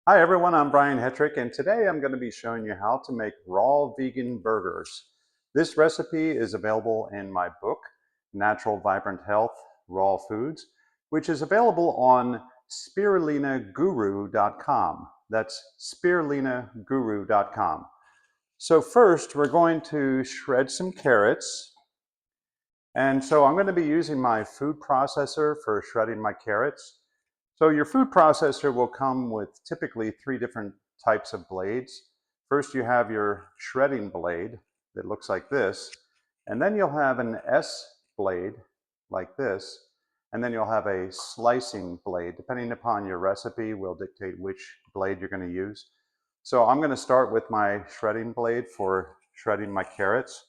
Hi everyone, I'm Brian Hetrick, and today I'm going to be showing you how to make raw vegan burgers. This recipe is available in my book, Natural Vibrant Health Raw Foods, which is available on spirulinaguru.com. That's spirulinaguru.com. So first, we're going to shred some carrots. And so I'm going to be using my food processor for shredding my carrots. So your food processor will come with typically 3 different types of blades. First, you have your shredding blade that looks like this, and then you'll have an S blade like this, and then you'll have a slicing blade. Depending upon your recipe will dictate which blade you're going to use. So I'm going to start with my shredding blade for shredding my carrots.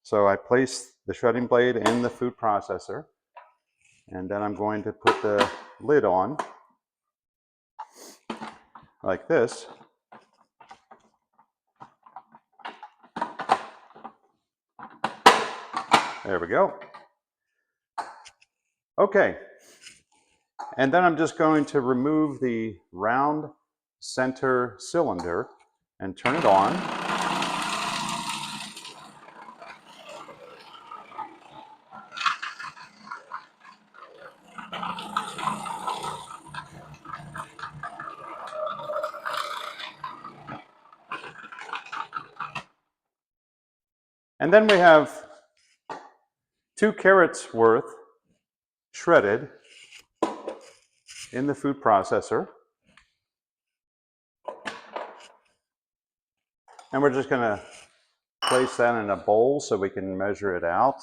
So I place the shredding blade in the food processor, and then I'm going to put the lid on like this. There we go. Okay, and then I'm just going to remove the round center cylinder and turn it on. And then we have 2 carrots worth shredded in the food processor. And we're just going to place that in a bowl so we can measure it out.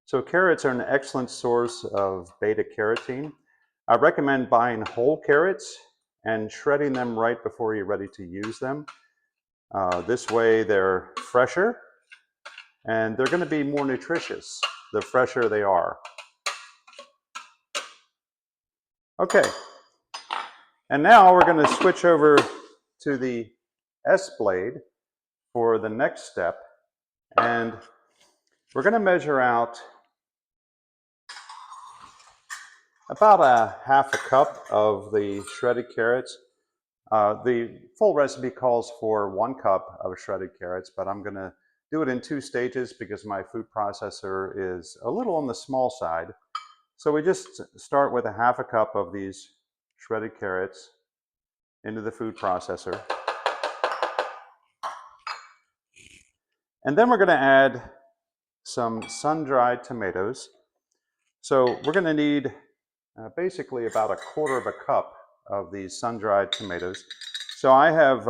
So carrots are an excellent source of beta carotene. I recommend buying whole carrots and shredding them right before you're ready to use them. This way they're fresher and they're going to be more nutritious the fresher they are. Okay, and now we're going to switch over to the S blade for the next step, and we're going to measure out about a half a cup of the shredded carrots. The full recipe calls for 1 cup of shredded carrots, but I'm going to do it in 2 stages because my food processor is a little on the small side. So we just start with a half a cup of these shredded carrots into the food processor. And then we're going to add some sun-dried tomatoes. So we're going to need basically about 1/4 of a cup of these sun-dried tomatoes. So I have,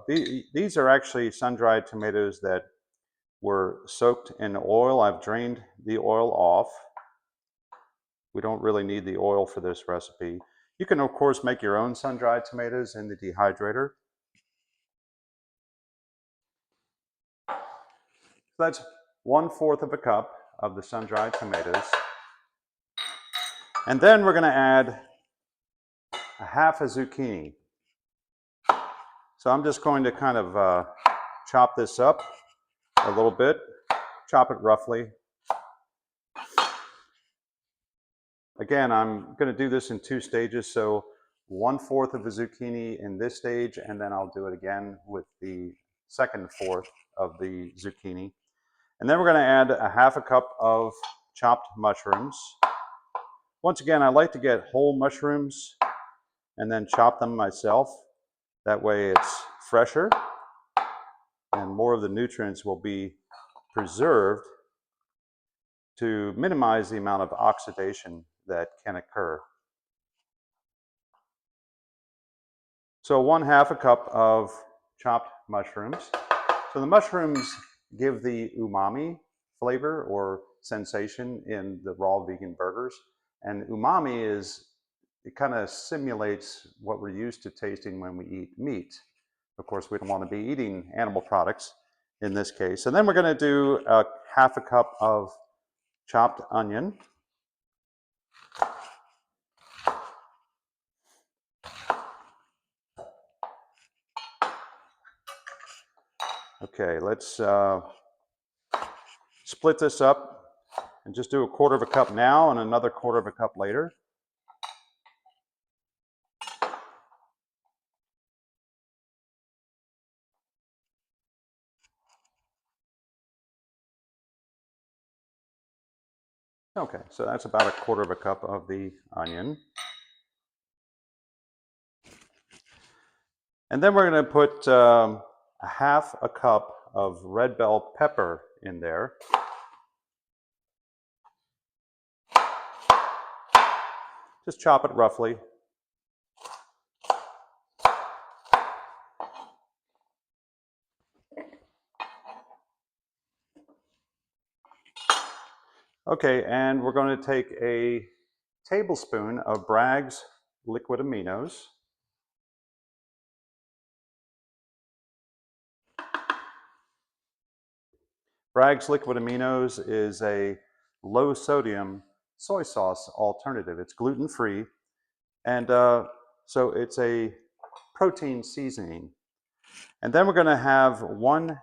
these are actually sun-dried tomatoes that were soaked in oil. I've drained the oil off. We don't really need the oil for this recipe. You can, of course, make your own sun-dried tomatoes in the dehydrator. So that's 1/4 of a cup of the sun-dried tomatoes. And then we're going to add a half a zucchini. So I'm just going to kind of chop this up a little bit, chop it roughly. Again, I'm going to do this in 2 stages, so 1/4 of the zucchini in this stage, and then I'll do it again with the second 1/4 of the zucchini. And then we're going to add a half a cup of chopped mushrooms. Once again, I like to get whole mushrooms and then chop them myself. That way it's fresher and more of the nutrients will be preserved to minimize the amount of oxidation that can occur. So 1/2 a cup of chopped mushrooms. So the mushrooms give the umami flavor or sensation in the raw vegan burgers. And umami it kind of simulates what we're used to tasting when we eat meat. Of course, we don't want to be eating animal products in this case. And then we're going to do 1/2 a cup of chopped onion. Okay, let's split this up And just do a quarter of a cup now and another quarter of a cup later. Okay, so that's about a quarter of a cup of the onion. And then we're going to put a half a cup of red bell pepper in there. Just chop it roughly. Okay, and we're going to take a tablespoon of Bragg's liquid aminos. Bragg's liquid aminos is a low sodium soy sauce alternative. It's gluten-free, and so it's a protein seasoning. And then we're going to have 1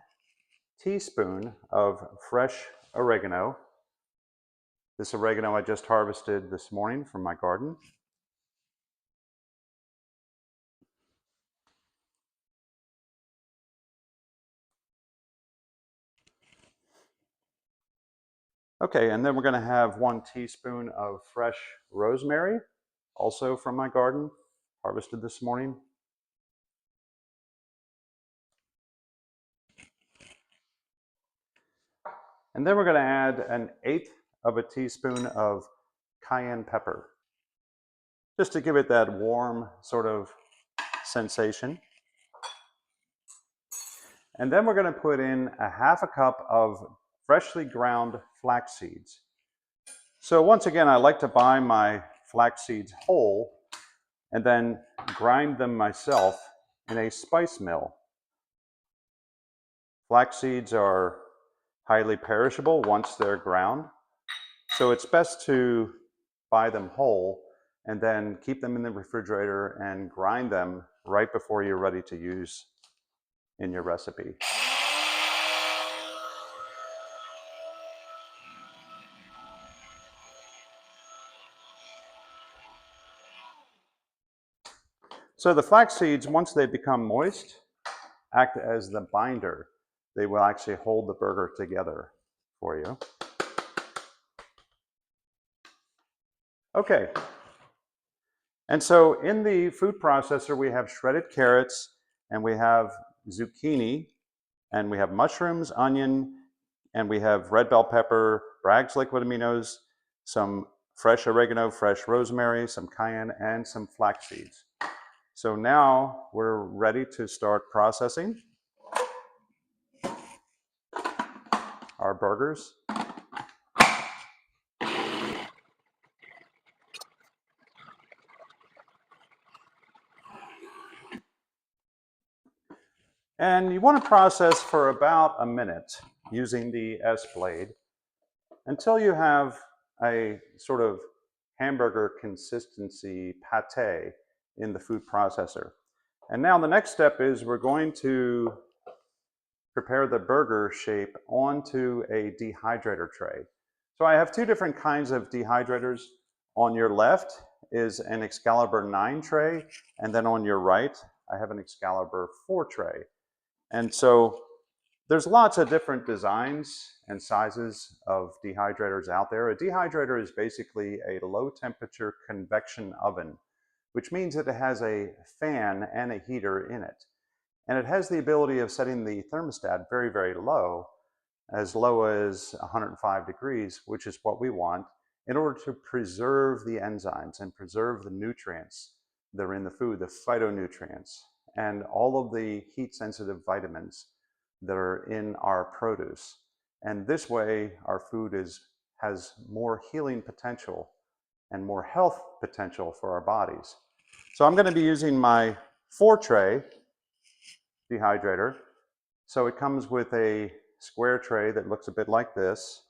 teaspoon of fresh oregano. This oregano I just harvested this morning from my garden. Okay, and then we're going to have 1 teaspoon of fresh rosemary, also from my garden, harvested this morning. And then we're going to add 1/8 of a teaspoon of cayenne pepper, just to give it that warm sort of sensation. And then we're going to put in a half a cup of freshly ground flax seeds. So once again, I like to buy my flax seeds whole and then grind them myself in a spice mill. Flax seeds are highly perishable once they're ground, so it's best to buy them whole and then keep them in the refrigerator and grind them right before you're ready to use in your recipe. So the flax seeds, once they become moist, act as the binder. They will actually hold the burger together for you. Okay. And so in the food processor, we have shredded carrots, and we have zucchini, and we have mushrooms, onion, and we have red bell pepper, Bragg's liquid aminos, some fresh oregano, fresh rosemary, some cayenne, and some flax seeds. So now we're ready to start processing our burgers. And you want to process for about a minute using the S-blade until you have a sort of hamburger consistency pate in the food processor. And now the next step is we're going to prepare the burger shape onto a dehydrator tray. So I have 2 different kinds of dehydrators. On your left is an Excalibur 9 tray, and then on your right, I have an Excalibur 4 tray. And so there's lots of different designs and sizes of dehydrators out there. A dehydrator is basically a low temperature convection oven, which means that it has a fan and a heater in it. And it has the ability of setting the thermostat very, very low as 105 degrees, which is what we want, in order to preserve the enzymes and preserve the nutrients that are in the food, the phytonutrients, and all of the heat-sensitive vitamins that are in our produce. And this way, our food has more healing potential and more health potential for our bodies. So I'm going to be using my 4-tray dehydrator. So it comes with a square tray that looks a bit like this.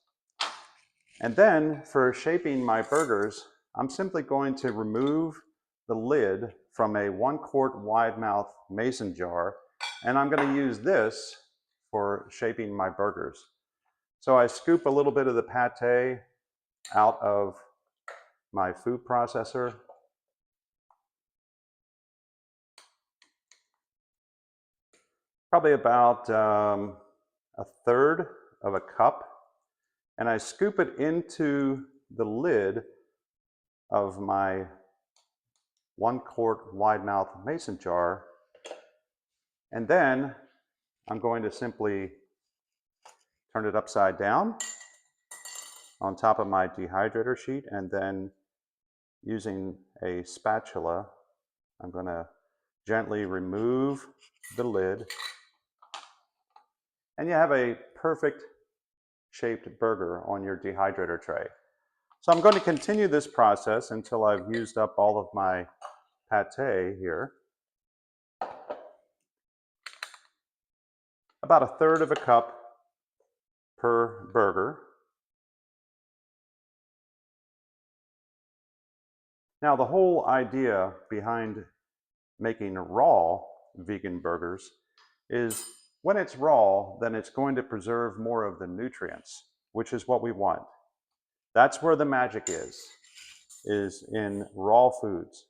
And then for shaping my burgers, I'm simply going to remove the lid from a 1-quart wide mouth mason jar, and I'm going to use this for shaping my burgers. So I scoop a little bit of the pate out of my food processor. Probably about a third of a cup, and I scoop it into the lid of my 1-quart wide mouth mason jar, and then I'm going to simply turn it upside down on top of my dehydrator sheet, and then using a spatula, I'm going to gently remove the lid, and you have a perfect shaped burger on your dehydrator tray. So I'm going to continue this process until I've used up all of my pate here. About a third of a cup per burger. Now, the whole idea behind making raw vegan burgers is when it's raw, then it's going to preserve more of the nutrients, which is what we want. That's where the magic is in raw foods.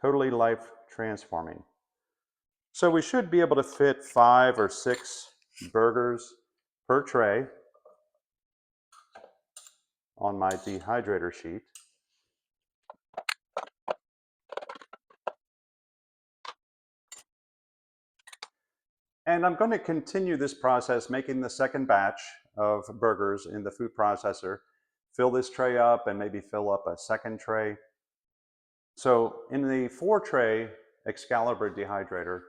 Totally life transforming. So we should be able to fit 5 or 6 burgers per tray on my dehydrator sheet. And I'm going to continue this process, making the second batch of burgers in the food processor. Fill this tray up and maybe fill up a second tray. So in the 4-tray Excalibur dehydrator,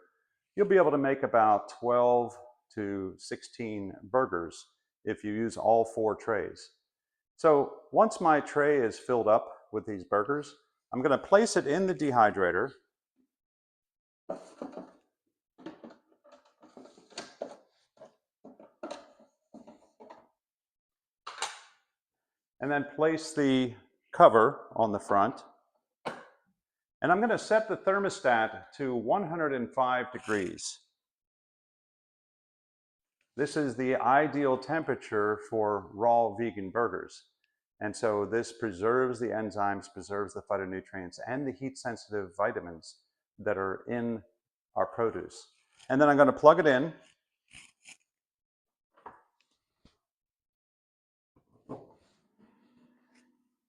you'll be able to make about 12 to 16 burgers if you use all 4 trays. So once my tray is filled up with these burgers, I'm going to place it in the dehydrator. And then place the cover on the front. And I'm going to set the thermostat to 105 degrees. This is the ideal temperature for raw vegan burgers. And so this preserves the enzymes, preserves the phytonutrients, and the heat-sensitive vitamins that are in our produce. And then I'm going to plug it in.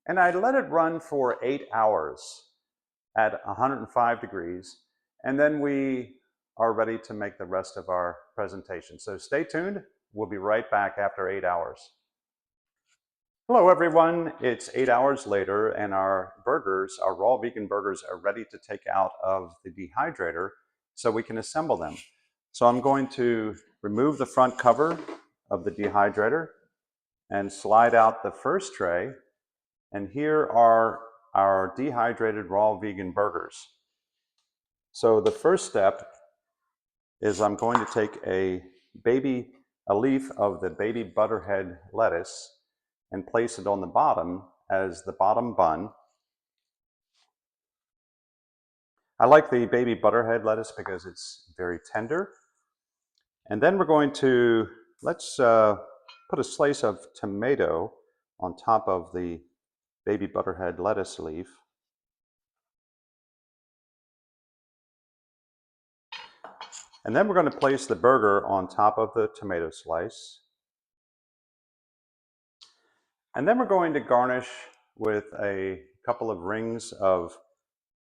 And I let it run for 8 hours at 105 degrees. And then we are ready to make the rest of our presentation. So stay tuned. We'll be right back after 8 hours. Hello everyone, it's 8 hours later and our burgers, our raw vegan burgers, are ready to take out of the dehydrator so we can assemble them. So I'm going to remove the front cover of the dehydrator and slide out the first tray. And here are our dehydrated raw vegan burgers. So the first step is I'm going to take a leaf of the baby butterhead lettuce and place it on the bottom as the bottom bun. I like the baby butterhead lettuce because it's very tender. And then we're going to, let's put a slice of tomato on top of the baby butterhead lettuce leaf. And then we're going to place the burger on top of the tomato slice. And then we're going to garnish with a couple of rings of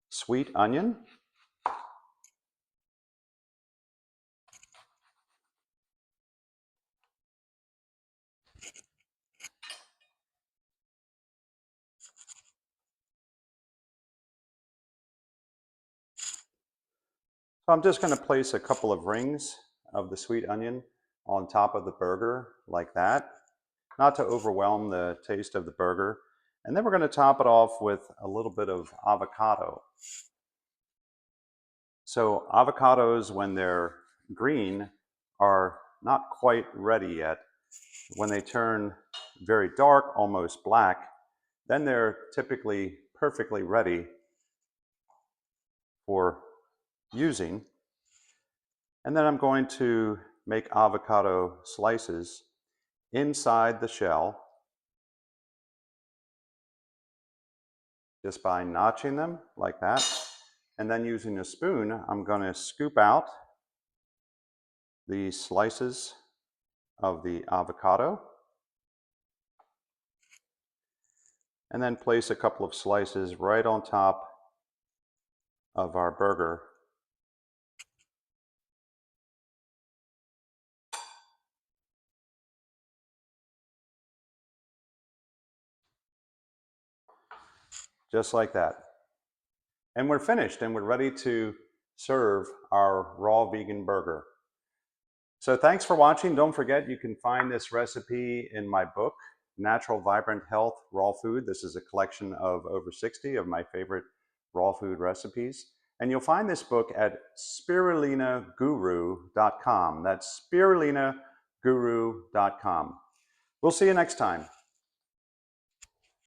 sweet onion. So I'm just going to place a couple of rings of the sweet onion on top of the burger like that, not to overwhelm the taste of the burger. And then we're going to top it off with a little bit of avocado. So avocados, when they're green, are not quite ready yet. When they turn very dark, almost black, then they're typically perfectly ready for using. And then I'm going to make avocado slices. inside the shell just by notching them like that. And then using a spoon, I'm going to scoop out the slices of the avocado and then place a couple of slices right on top of our burger. Just like that. And we're finished and we're ready to serve our raw vegan burger. So thanks for watching. Don't forget you can find this recipe in my book, Natural Vibrant Health Raw Food. This is a collection of over 60 of my favorite raw food recipes. And you'll find this book at spirulinaguru.com. That's spirulinaguru.com. We'll see you next time.